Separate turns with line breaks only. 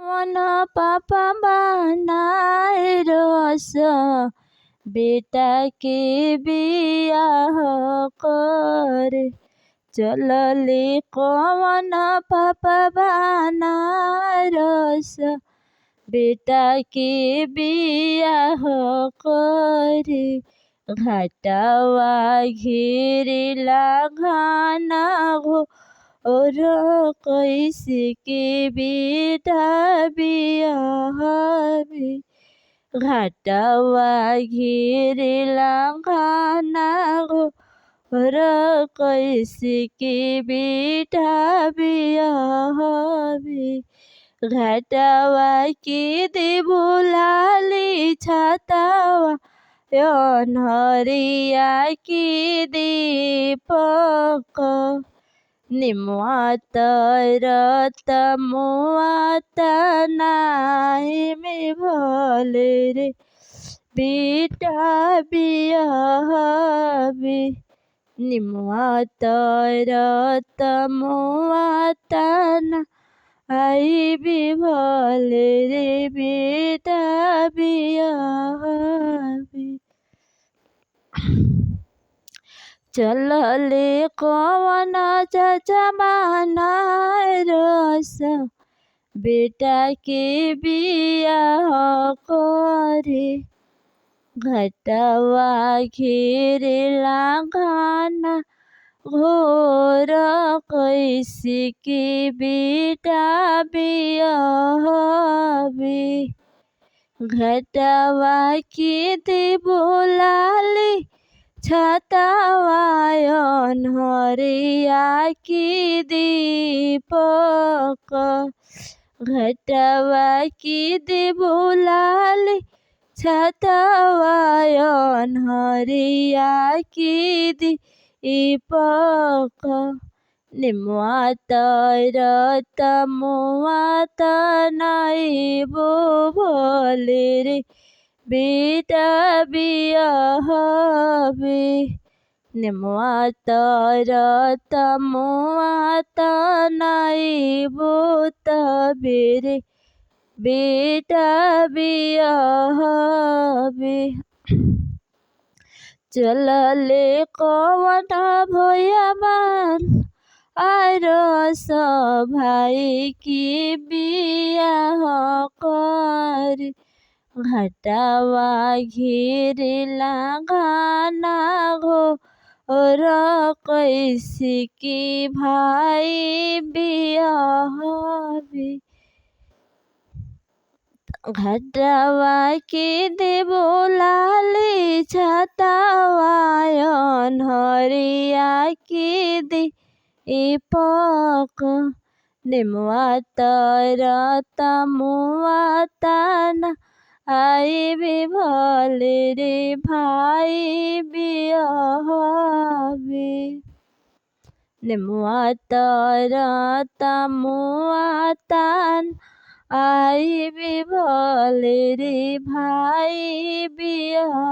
Common পাপা বানায় রস বেটাকে বিয়াহ করে চললে কমন পাপা বানায় রস বেটাকে বিয়াহ করে ঘাটাওয়া ঘিরিলা ঘানা ঘো और कैसे के बेटा बियाह घाटावा घेरेला घाना गो और कैसे के बेटा बियाह घाटावा के दे बुलाली छातावा अनहरिया के दीपक निम्वात मुआत नाई में भले रे बेटा बियाहबे निम्वात मुआत नाई भी भले रे बेटा बियाहबे चलले कवन चाचा बानाय रस बेटा के बियाह करे घटावा घेरेला घाना घोर कैसे के बेटा बियाहबे घटावा के दे बोलाली छातावायन हरिया की दीपक घटावा की दीबुलाली छातावायन हरिया की दीपक निम्वात मुआत नाई बो भले रे बेटा बियाहबे निम्वात मुआत नाई बोत बेरे बेटा बियाहबे चलले कवन भैयाबान आरस भाई की बियाह कर घटावा घेरेला घाना घो और कैसे की भाई बियाहबे घटावा के दे बोलाली छातावायन हरिया के दीपक निम्वात मुआत आई भी भले रे भाई बियाहबे निम्वात मुआत आई भी भले रे भाई बियाहबे।